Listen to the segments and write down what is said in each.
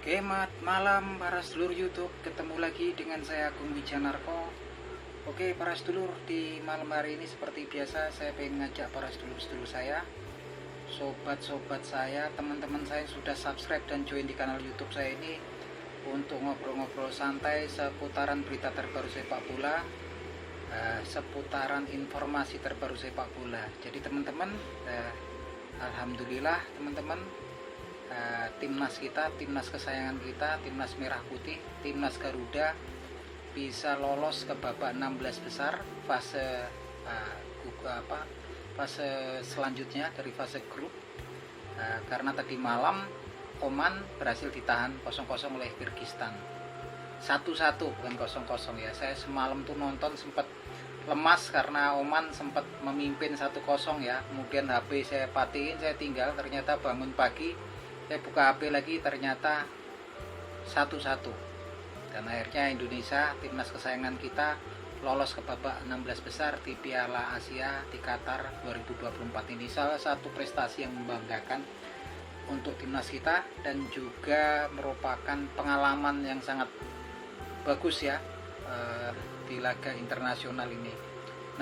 Oke, malam para sedulur YouTube, ketemu lagi dengan saya Agung Wijanarko. Oke, para sedulur, di malam hari ini seperti biasa saya pengen ngajak para sedulur-sedulur saya, sobat-sobat saya, teman-teman saya yang sudah subscribe dan join di kanal YouTube saya ini untuk ngobrol-ngobrol santai seputaran berita terbaru sepak bola, seputaran informasi terbaru sepak bola. Jadi teman-teman, alhamdulillah teman-teman, timnas kita, timnas kesayangan kita, timnas merah putih, timnas Garuda bisa lolos ke babak 16 besar fase fase selanjutnya dari fase grup, karena tadi malam Oman berhasil ditahan 0-0 oleh Kyrgyzstan. 1-1 bukan 0-0 ya. Saya semalam tuh nonton sempat lemas karena Oman sempat memimpin 1-0 ya. Kemudian HP saya patiin, saya tinggal, ternyata bangun pagi saya buka HP lagi, ternyata 1-1. Dan akhirnya Indonesia, timnas kesayangan kita, lolos ke babak 16 besar di Piala Asia di Qatar 2024 ini. Salah satu prestasi yang membanggakan untuk timnas kita dan juga merupakan pengalaman yang sangat bagus ya di laga internasional ini.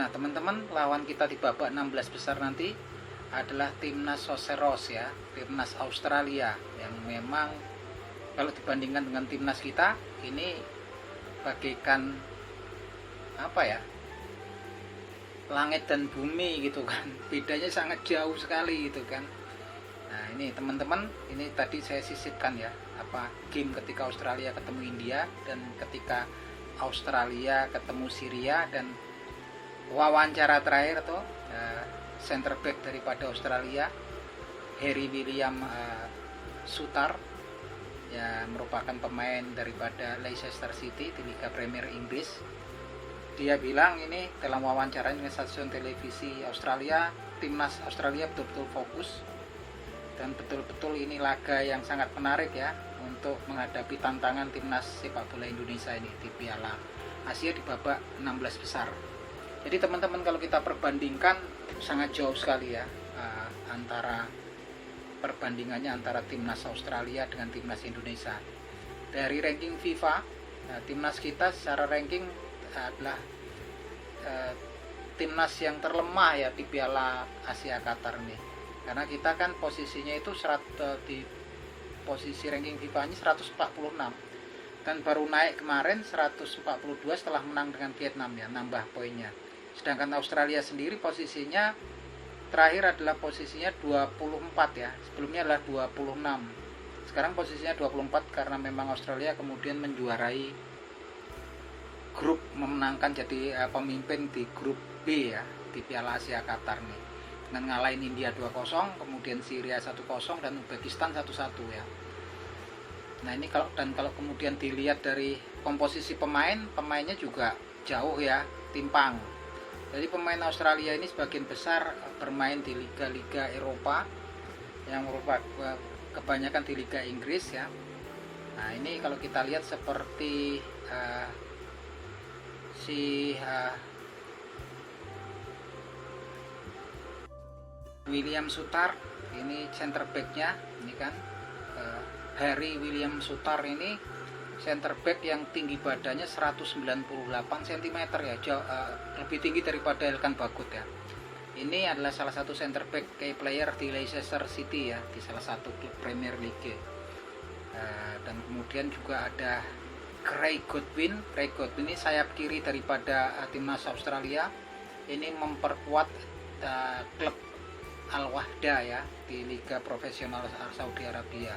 Nah teman-teman, lawan kita di babak 16 besar nanti adalah timnas Soseros ya, timnas Australia, yang memang kalau dibandingkan dengan timnas kita ini bagaikan apa ya, langit dan bumi gitu kan, bedanya sangat jauh sekali gitu kan. Nah ini teman-teman, ini tadi saya sisipkan ya, game ketika Australia ketemu India dan ketika Australia ketemu Syria, dan wawancara terakhir tuh center back daripada Australia, Harry William Sutar, ya merupakan pemain daripada Leicester City di Liga Premier Inggris. Dia bilang ini dalam wawancara dengan stasiun televisi Australia, timnas Australia betul-betul fokus dan betul-betul ini laga yang sangat menarik ya untuk menghadapi tantangan timnas sepak bola Indonesia ini di Piala Asia di babak 16 besar. Jadi teman-teman, kalau kita perbandingkan sangat jauh sekali ya antara perbandingannya antara timnas Australia dengan timnas Indonesia. Dari ranking FIFA, timnas kita secara ranking adalah timnas yang terlemah ya di Piala Asia Qatar nih. Karena kita kan posisinya itu di posisi ranking FIFA-nya 146 dan baru naik kemarin 142 setelah menang dengan Vietnam ya, nambah poinnya. Sedangkan Australia sendiri posisinya terakhir adalah posisinya 24 ya, sebelumnya adalah 26. Sekarang posisinya 24 karena memang Australia kemudian menjuarai grup, memenangkan jadi pemimpin di grup B ya di Piala Asia Qatar nih, dengan ngalahin India 2-0, kemudian Syria 1-0 dan Uzbekistan 1-1 ya. Nah ini kalau kemudian dilihat dari komposisi pemainnya juga jauh ya, timpang. Jadi pemain Australia ini sebagian besar bermain di liga-liga Eropa, yang merupakan kebanyakan di Liga Inggris ya. Nah ini kalau kita lihat seperti William Sutar, ini center backnya, ini kan Harry William Sutar ini center back yang tinggi badannya 198 cm ya, lebih tinggi daripada Elkan Bagot ya. Ini adalah salah satu center back key player di Leicester City ya, di salah satu klub Premier League. Dan kemudian juga ada Craig Godwin. Craig Godwin ini sayap kiri daripada timnas Australia. Ini memperkuat klub Al-Wahda ya di Liga Profesional Saudi Arabia.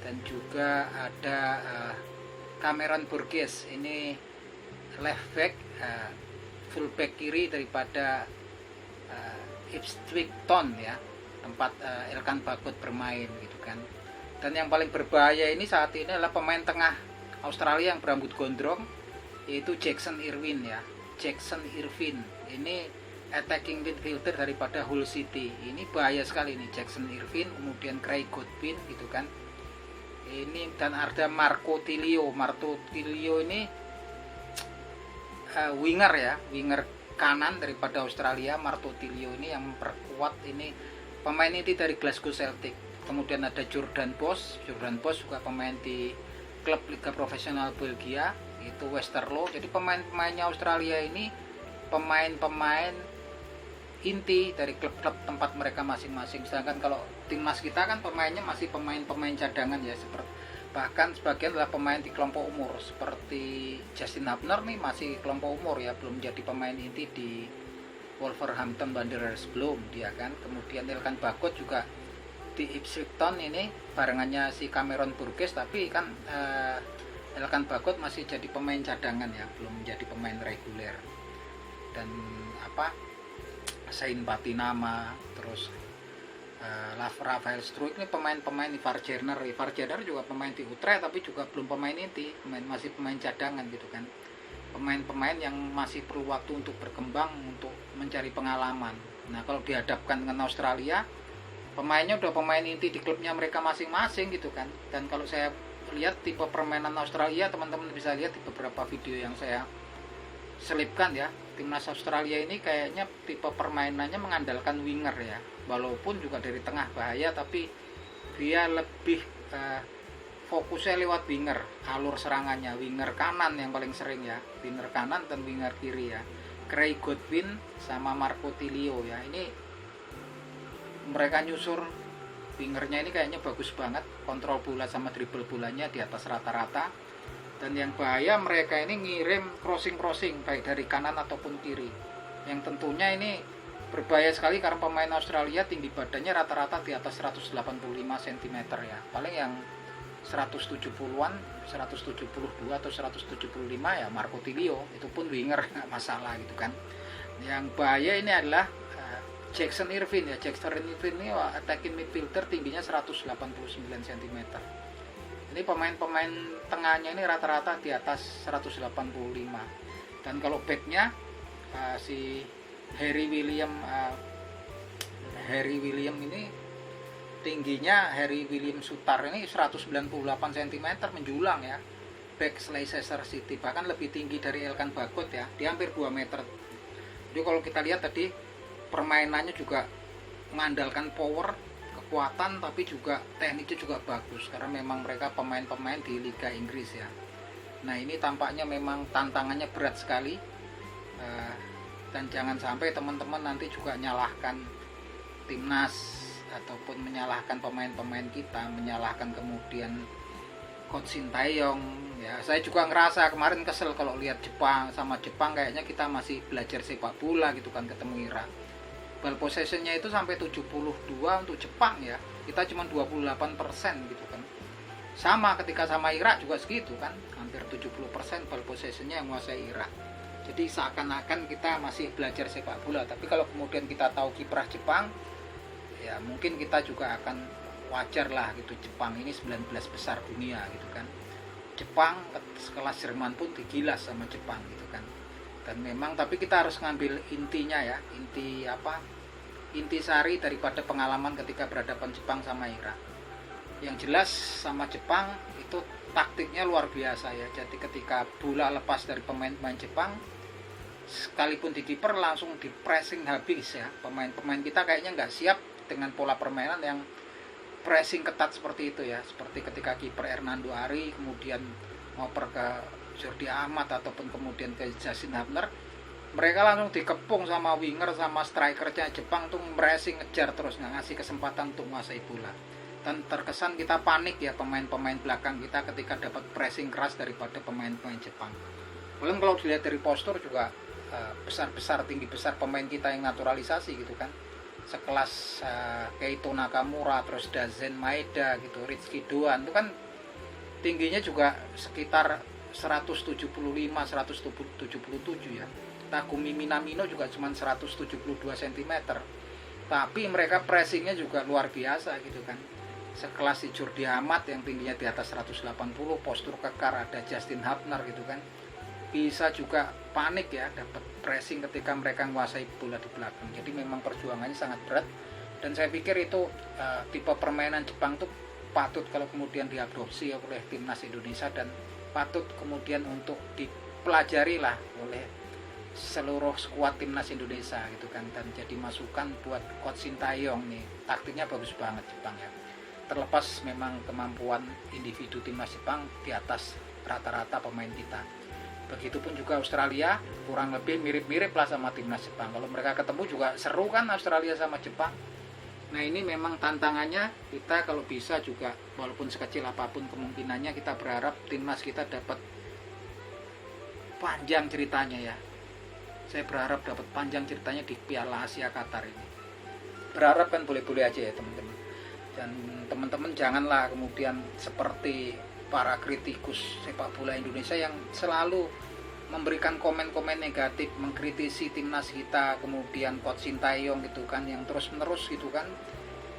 Dan juga ada Cameron Burgess, ini left back, full back kiri daripada Ipswich Town ya, tempat Elkan Bagot bermain gitu kan. Dan yang paling berbahaya ini saat ini adalah pemain tengah Australia yang berambut gondrong, yaitu Jackson Irvine ya. Jackson Irvine ini attacking midfielder daripada Hull City. Ini bahaya sekali nih Jackson Irvine, kemudian Craig Godwin gitu kan. Ini dan ada Marco Tilio ini winger ya, winger kanan daripada Australia. Marco Tilio ini yang memperkuat ini, pemain ini dari Glasgow Celtic. kemudian ada Jordan Bosch juga pemain di klub Liga Profesional Belgia itu Westerlo. Jadi pemain-pemainnya Australia ini pemain-pemain inti dari klub-klub tempat mereka masing-masing. Sedangkan kalau timnas kita kan pemainnya masih pemain-pemain cadangan ya, seperti bahkan sebagian adalah pemain di kelompok umur seperti Justin Hubner nih masih kelompok umur ya, belum jadi pemain inti di Wolverhampton Wanderers belum dia kan. Kemudian Elkan Bagot juga di Ipswich Town ini barengannya si Cameron Burgess, tapi kan Elkan Bagot masih jadi pemain cadangan ya, belum menjadi pemain reguler. Dan Sain Patinama, terus Rafael Struijk ini pemain-pemain. Ivar Jenner juga pemain di Utrecht tapi juga belum pemain inti, masih pemain cadangan gitu kan. Pemain-pemain yang masih perlu waktu untuk berkembang, untuk mencari pengalaman. Nah kalau dihadapkan dengan Australia, pemainnya udah pemain inti di klubnya mereka masing-masing gitu kan. Dan kalau saya lihat tipe permainan Australia, teman-teman bisa lihat di beberapa video yang saya selipkan ya, timnas Australia ini kayaknya tipe permainannya mengandalkan winger ya, walaupun juga dari tengah bahaya, tapi dia lebih fokusnya lewat winger, alur serangannya winger kanan yang paling sering ya, winger kanan dan winger kiri ya. Craig Godwin sama Marco Tilio ya, ini mereka nyusur wingernya ini kayaknya bagus banget, kontrol bola sama dribble bolanya di atas rata-rata. Dan yang bahaya mereka ini ngirim crossing baik dari kanan ataupun kiri, yang tentunya ini berbahaya sekali karena pemain Australia tinggi badannya rata-rata di atas 185 cm ya, paling yang 170-an, 172 atau 175 ya Marco Tilio, itu pun winger nggak masalah gitu kan. Yang bahaya ini adalah Jackson Irvine ya. Jackson Irvine ini attacking midfielder, tingginya 189 cm. Ini pemain-pemain tengahnya ini rata-rata di atas 185. Dan kalau backnya si Harry William ini tingginya, Harry William Sutar ini 198 cm menjulang ya. Back Leicester City bahkan lebih tinggi dari Elkan Bagot ya, dia hampir 2 meter. Jadi kalau kita lihat tadi permainannya juga mengandalkan power, kekuatan, tapi juga tekniknya juga bagus karena memang mereka pemain-pemain di Liga Inggris ya. Nah ini tampaknya memang tantangannya berat sekali, dan jangan sampai teman-teman nanti juga nyalahkan timnas ataupun menyalahkan pemain-pemain kita, menyalahkan kemudian Coach Sintayong ya. Saya juga ngerasa kemarin kesel kalau lihat Jepang kayaknya kita masih belajar sepak bola gitu kan, ketemu Irak. Ball possessionnya itu sampai 72 untuk Jepang ya, kita cuma 28% gitu kan. Sama ketika sama Irak juga segitu kan, hampir 70% ball possessionnya yang menguasai Irak. Jadi seakan-akan kita masih belajar sepak bola, tapi kalau kemudian kita tahu kiprah Jepang ya mungkin kita juga akan wajar lah gitu. Jepang ini 19 besar dunia gitu kan. Jepang sekelas Jerman pun digilas sama Jepang gitu kan. Dan memang tapi kita harus ngambil intinya ya, inti sari daripada pengalaman ketika berhadapan Jepang sama Irak. Yang jelas sama Jepang itu taktiknya luar biasa ya. Jadi ketika bola lepas dari pemain-pemain Jepang, sekalipun di kiper langsung di pressing habis ya. Pemain-pemain kita kayaknya nggak siap dengan pola permainan yang pressing ketat seperti itu ya. Seperti ketika kiper Hernando Ari kemudian ngoper ke Jordi Amat ataupun kemudian ke Justin Hubner, mereka langsung dikepung sama winger sama strikernya Jepang tuh pressing ngejar terus, nggak ngasih kesempatan untuk menguasai bola. Dan terkesan kita panik ya pemain-pemain belakang kita ketika dapat pressing keras daripada pemain-pemain Jepang. Belum kalau dilihat dari postur juga besar-besar, tinggi besar pemain kita yang naturalisasi gitu kan, sekelas Keito Nakamura, terus Dazen Maeda gitu, Ritsuki Doan itu kan tingginya juga sekitar 175, 177 ya. Takumi Minamino juga cuma 172 cm. Tapi mereka pressingnya juga luar biasa gitu kan. Sekelas si Jordi Amat yang tingginya di atas 180, postur kekar, ada Justin Hubner gitu kan. Bisa juga panik ya, dapat pressing ketika mereka menguasai bola di belakang. Jadi memang perjuangannya sangat berat. Dan saya pikir itu tipe permainan Jepang tuh patut kalau kemudian diadopsi oleh timnas Indonesia, dan patut kemudian untuk dipelajari lah oleh seluruh skuad timnas Indonesia gitu kan, dan jadi masukan buat Coach Sintayong nih. Taktiknya bagus banget Jepang ya. terlepas memang kemampuan individu timnas Jepang di atas rata-rata pemain kita. Begitupun juga Australia, kurang lebih mirip-mirip lah sama timnas Jepang. Kalau mereka ketemu juga seru kan Australia sama Jepang. Nah ini memang tantangannya, kita kalau bisa juga walaupun sekecil apapun kemungkinannya, kita berharap timnas kita dapat panjang ceritanya ya. Saya berharap dapat panjang ceritanya di Piala Asia Qatar ini. Berharap kan boleh-boleh aja ya teman-teman. Dan teman-teman janganlah kemudian seperti para kritikus sepak bola Indonesia yang selalu memberikan komen-komen negatif, mengkritisi timnas kita, kemudian Coach Sintayong gitu kan, yang terus-menerus gitu kan.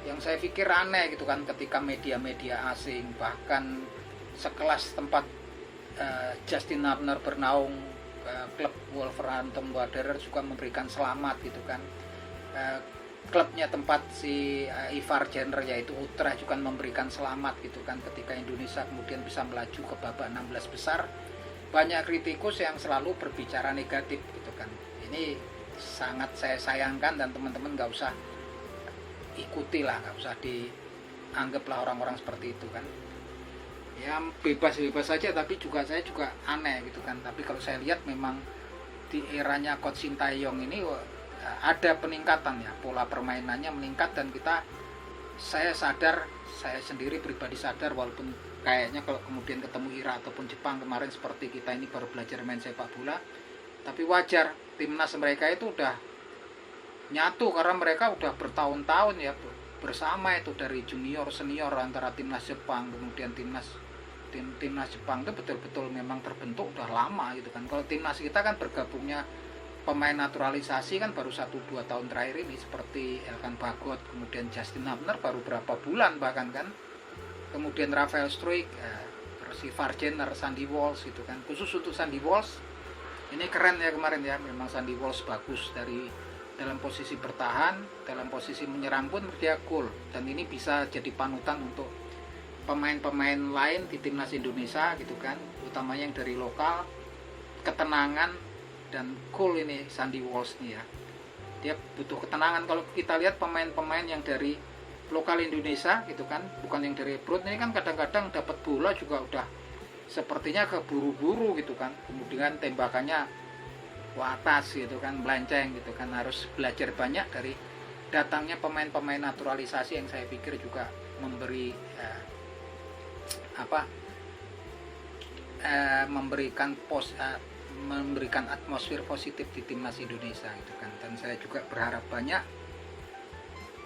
Yang saya pikir aneh gitu kan, ketika media-media asing, bahkan sekelas tempat Justin Hubner bernaung, klub Wolverhampton Wanderers juga memberikan selamat gitu kan. Klubnya tempat si Ivar Jenner yaitu Utrecht juga memberikan selamat gitu kan, ketika Indonesia kemudian bisa melaju ke babak 16 besar. Banyak kritikus yang selalu berbicara negatif gitu kan. Ini sangat saya sayangkan, dan teman-teman nggak usah ikutilah, nggak usah dianggaplah orang-orang seperti itu kan. Ya bebas-bebas saja, tapi saya juga aneh gitu kan. Tapi kalau saya lihat memang di eranya Coach Sintayong ini ada peningkatan ya, pola permainannya meningkat, dan saya sendiri pribadi sadar, walaupun kayaknya kalau kemudian ketemu Irak ataupun Jepang kemarin seperti kita ini baru belajar main sepak bola, tapi wajar timnas mereka itu udah nyatu karena mereka udah bertahun-tahun ya bersama, itu dari junior senior antara timnas Jepang, kemudian timnas Jepang itu betul-betul memang terbentuk udah lama gitu kan. Kalau timnas kita kan bergabungnya pemain naturalisasi kan baru 1-2 tahun terakhir ini, seperti Elkan Bagot, kemudian Justin Hubner baru berapa bulan bahkan kan, kemudian Rafael Struijk, si Ivar Jenner, Sandy Walsh gitu kan. Khusus untuk Sandy Walsh ini keren ya kemarin ya, memang Sandy Walsh bagus dari dalam posisi bertahan, dalam posisi menyerang pun dia cool, dan ini bisa jadi panutan untuk pemain-pemain lain di timnas Indonesia gitu kan, utamanya yang dari lokal. Ketenangan dan cool ini Sandy Walsh nih ya, dia butuh ketenangan. Kalau kita lihat pemain-pemain yang dari lokal Indonesia gitu kan, bukan yang dari abroad, ini kan kadang-kadang dapat bola juga udah sepertinya keburu-buru gitu kan, kemudian tembakannya ke atas gitu kan, melenceng gitu kan. Harus belajar banyak dari datangnya pemain-pemain naturalisasi yang saya pikir juga memberi memberikan atmosfer positif di timnas Indonesia gitu kan. Dan saya juga berharap banyak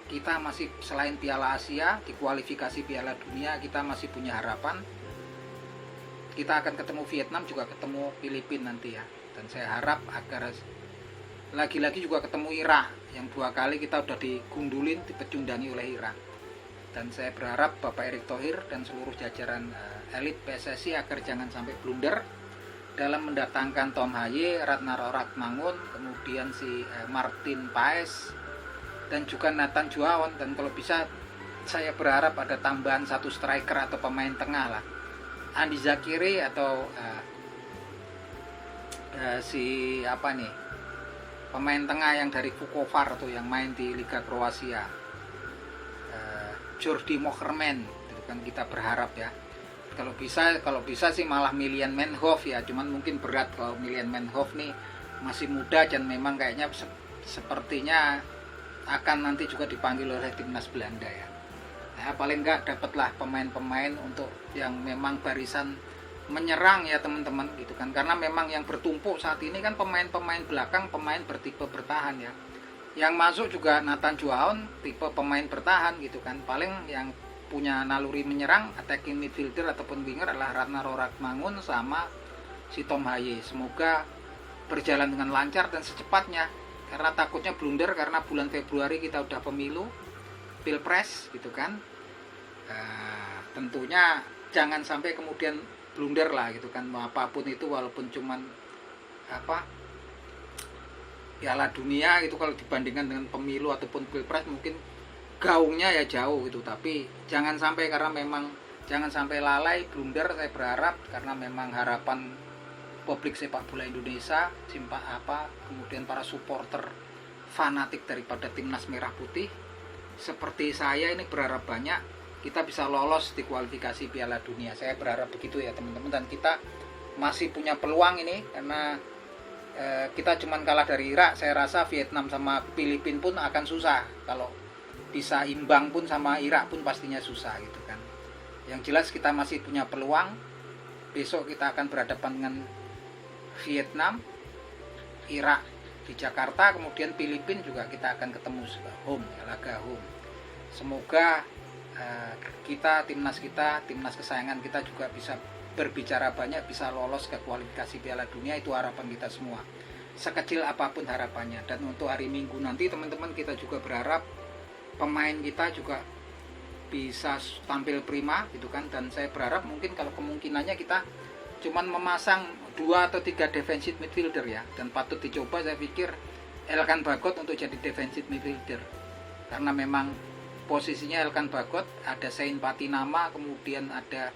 kita masih, selain Piala Asia, di kualifikasi Piala Dunia kita masih punya harapan. Kita akan ketemu Vietnam, juga ketemu Filipina nanti ya, dan saya harap agar lagi-lagi juga ketemu Irak, yang 2 kali kita udah digundulin, dipecundangi oleh Irak. Dan saya berharap Bapak Erick Thohir dan seluruh jajaran elit PSSI agar jangan sampai blunder dalam mendatangkan Tom Haye, Ratna Roratmangun, kemudian si Martin Paes, dan juga Nathan Juaon. Dan kalau bisa saya berharap ada tambahan 1 striker atau pemain tengah lah, Andi Zakiri atau pemain tengah yang dari Vukovar tuh, yang main di Liga Kroasia, Jordi Moherman itu kan kita berharap ya. Kalau bisa sih malah Milian Menhoff ya, cuman mungkin berat kalau Milian Menhoff nih masih muda, dan memang kayaknya sepertinya akan nanti juga dipanggil oleh timnas Belanda ya. Nah, paling enggak dapatlah pemain-pemain untuk yang memang barisan menyerang ya teman-teman gitu kan, karena memang yang bertumpuk saat ini kan pemain-pemain belakang, pemain bertipe bertahan ya. Yang masuk juga Nathan Juaon, tipe pemain bertahan gitu kan. Paling yang punya naluri menyerang, attacking midfielder ataupun winger adalah Ratna Roratmangun sama si Tom Haye. Semoga berjalan dengan lancar dan secepatnya, karena takutnya blunder, karena bulan Februari kita udah pemilu, pilpres gitu kan. Tentunya jangan sampai kemudian blunder lah gitu kan, apapun itu, walaupun cuman Piala Dunia gitu, kalau dibandingkan dengan pemilu ataupun pilpres mungkin gaungnya ya jauh gitu, tapi jangan sampai, karena memang jangan sampai lalai blunder. Saya berharap, karena memang harapan publik sepak bola Indonesia, kemudian para supporter fanatik daripada timnas merah putih seperti saya ini berharap banyak kita bisa lolos di kualifikasi Piala Dunia. Saya berharap begitu ya teman-teman, dan kita masih punya peluang ini karena kita cuman kalah dari Irak. Saya rasa Vietnam sama Filipina pun akan susah. Kalau bisa imbang pun sama Irak pun pastinya susah gitu kan. Yang jelas kita masih punya peluang. Besok kita akan berhadapan dengan Vietnam, Irak di Jakarta, kemudian Filipina juga kita akan ketemu home, laga home. Semoga kita, timnas kesayangan kita juga bisa berbicara banyak, bisa lolos ke kualifikasi Piala Dunia. Itu harapan kita semua, sekecil apapun harapannya. Dan untuk hari Minggu nanti teman-teman, kita juga berharap pemain kita juga bisa tampil prima gitu kan. Dan saya berharap mungkin kalau kemungkinannya kita cuman memasang 2 atau 3 defensive midfielder ya, dan patut dicoba saya pikir Elkan Bagot untuk jadi defensive midfielder, karena memang posisinya Elkan Bagot, ada Sein Patinama, kemudian ada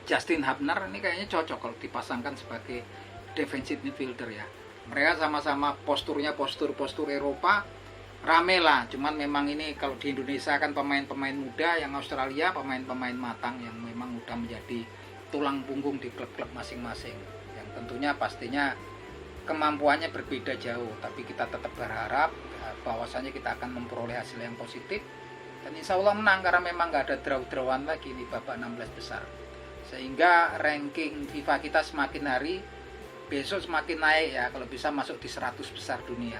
Justin Hubner. Ini kayaknya cocok kalau dipasangkan sebagai defensive midfielder ya. Mereka sama-sama posturnya postur Eropa, rame lah. Cuman memang ini kalau di Indonesia kan pemain-pemain muda, yang Australia pemain-pemain matang yang memang udah menjadi tulang punggung di klub-klub masing-masing. Yang tentunya pastinya kemampuannya berbeda jauh, tapi kita tetap berharap bahwasanya kita akan memperoleh hasil yang positif. Dan insya Allah menang, karena memang nggak ada draw-drawan lagi di babak 16 besar. Sehingga ranking FIFA kita semakin hari besok semakin naik ya, kalau bisa masuk di 100 besar dunia.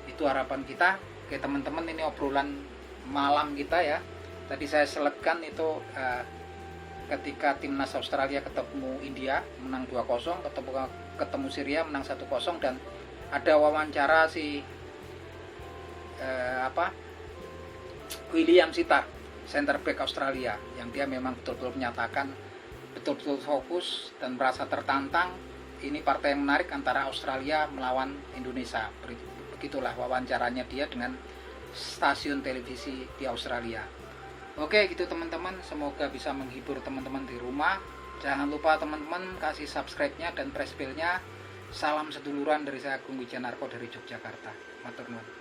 Itu harapan kita. Oke teman-teman, ini obrolan malam kita ya. Tadi saya seletkan itu ketika timnas Australia ketemu India menang 2-0, ketemu Syria menang 1-0, dan ada wawancara si William Sitar, center back Australia, yang dia memang betul-betul menyatakan betul-betul fokus dan merasa tertantang. Ini partai yang menarik antara Australia melawan Indonesia. Begitulah wawancaranya dia dengan stasiun televisi di Australia. Oke gitu teman-teman, semoga bisa menghibur teman-teman di rumah. Jangan lupa teman-teman kasih subscribe-nya dan press bell-nya. Salam seduluran dari saya, Agung Wijanarko dari Yogyakarta. Matur nuwun.